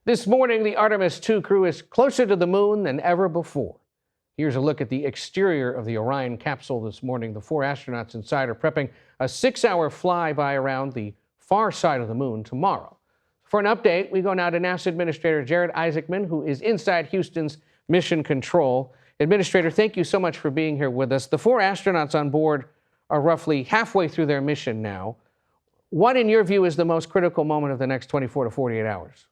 This morning, the Artemis II crew is closer to the moon than ever before. Here's a look at the exterior of the Orion capsule this morning. The 4 astronauts inside are prepping a 6-hour flyby around the far side of the moon tomorrow. For an update, we go now to NASA Administrator Jared Isaacman, who is inside Houston's Mission Control. Administrator, thank you so much for being here with us. The 4 astronauts on board are roughly halfway through their mission now. What, in your view, is the most critical moment of the next 24 to 48 hours?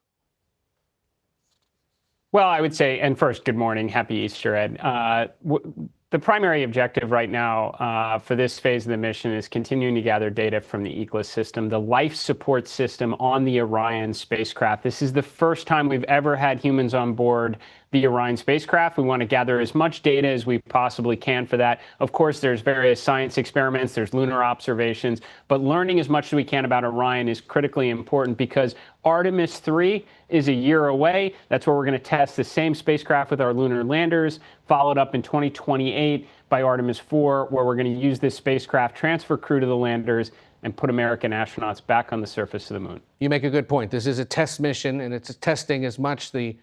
Well, I would say, and first, good morning, happy Easter, Ed. The primary objective right now for this phase of the mission is continuing to gather data from the ecosystem, the life support system on the Orion spacecraft. This is the first time we've ever had humans on board the Orion spacecraft. We want to gather as much data as we possibly can for that. Of course, there's various science experiments, there's lunar observations, but learning as much as we can about Orion is critically important because Artemis III is a year away. That's where we're going to test the same spacecraft with our lunar landers, followed up in 2028 by Artemis IV, where we're going to use this spacecraft, transfer crew to the landers, and put American astronauts back on the surface of the moon. You make a good point. This is a test mission, and it's testing as much the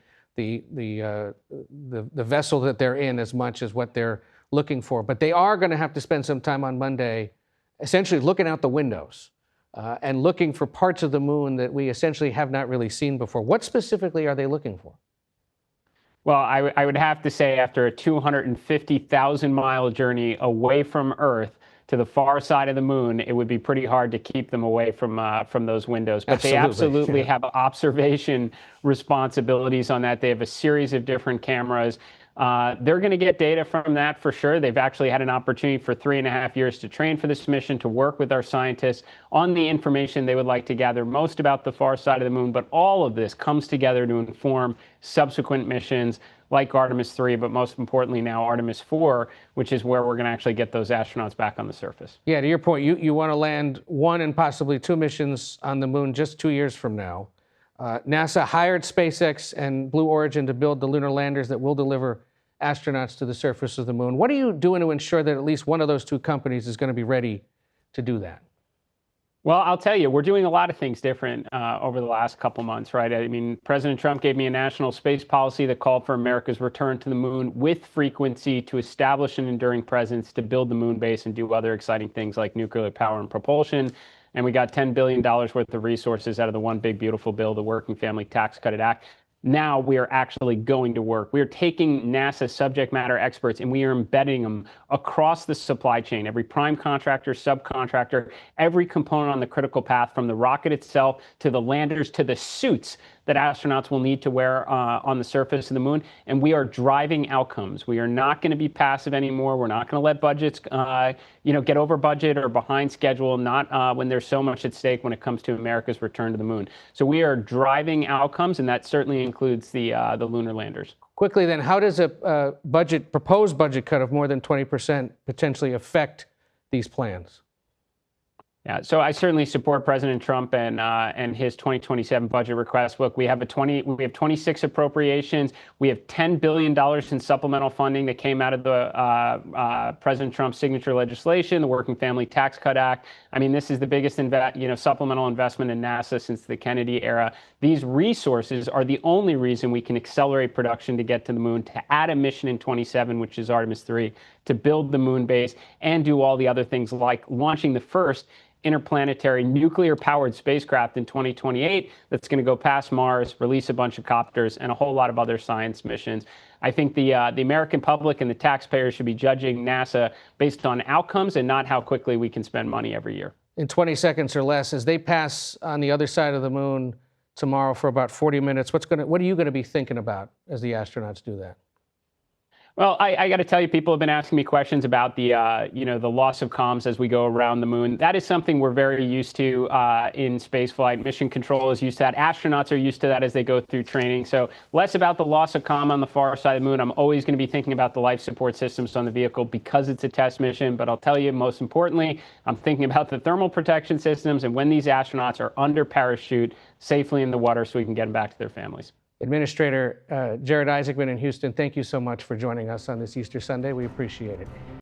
vessel that they're in as much as what they're looking for. But they are going to have to spend some time on Monday essentially looking out the windows and looking for parts of the moon that we essentially have not really seen before. What specifically are they looking for? Well, I would have to say after a 250,000-mile journey away from Earth to the far side of the moon, it would be pretty hard to keep them away from those windows. But they absolutely have observation responsibilities on that. They have a series of different cameras. They're going to get data from that for sure. They've actually had an opportunity for 3.5 years to train for this mission, to work with our scientists on the information they would like to gather most about the far side of the moon. But all of this comes together to inform subsequent missions like Artemis III, but most importantly now Artemis IV, which is where we're going to actually get those astronauts back on the surface. Yeah, to your point, you want to land 1 and possibly 2 missions on the moon just 2 years from now. NASA hired SpaceX and Blue Origin to build the lunar landers that will deliver astronauts to the surface of the moon. What are you doing to ensure that at least one of those 2 companies is going to be ready to do that? Well, I'll tell you, we're doing a lot of things different over the last couple months, right? I mean, President Trump gave me a national space policy that called for America's return to the moon with frequency to establish an enduring presence, to build the moon base and do other exciting things like nuclear power and propulsion. And we got $10 billion worth of resources out of the One Big Beautiful Bill, the Working Family Tax Cut Act. Now we are actually going to work. We are taking NASA subject matter experts and we are embedding them across the supply chain. Every prime contractor, subcontractor, every component on the critical path, from the rocket itself to the landers to the suits that astronauts will need to wear on the surface of the moon. And we are driving outcomes. We are not going to be passive anymore. We're not going to let budgets, get over budget or behind schedule, not when there's so much at stake when it comes to America's return to the moon. So we are driving outcomes, and that certainly includes the lunar landers. Quickly then, how does a proposed budget cut of more than 20% potentially affect these plans? Yeah, so I certainly support President Trump and his 2027 budget request. Look, we have 26 appropriations. We have $10 billion in supplemental funding that came out of the President Trump's signature legislation, the Working Family Tax Cut Act. I mean, this is the biggest supplemental investment in NASA since the Kennedy era. These resources are the only reason we can accelerate production to get to the moon, to add a mission in 27, which is Artemis III, to build the moon base and do all the other things like launching the first interplanetary nuclear-powered spacecraft in 2028 that's going to go past Mars, release a bunch of copters, and a whole lot of other science missions. I think the American public and the taxpayers should be judging NASA based on outcomes and not how quickly we can spend money every year. In 20 seconds or less, as they pass on the other side of the moon tomorrow for about 40 minutes, what are you going to be thinking about as the astronauts do that? Well, I got to tell you, people have been asking me questions about the loss of comms as we go around the moon. That is something we're very used to in spaceflight. Mission Control is used to that. Astronauts are used to that as they go through training. So less about the loss of comm on the far side of the moon. I'm always going to be thinking about the life support systems on the vehicle because it's a test mission. But I'll tell you, most importantly, I'm thinking about the thermal protection systems and when these astronauts are under parachute safely in the water so we can get them back to their families. Administrator Jared Isaacman in Houston, thank you so much for joining us on this Easter Sunday. We appreciate it.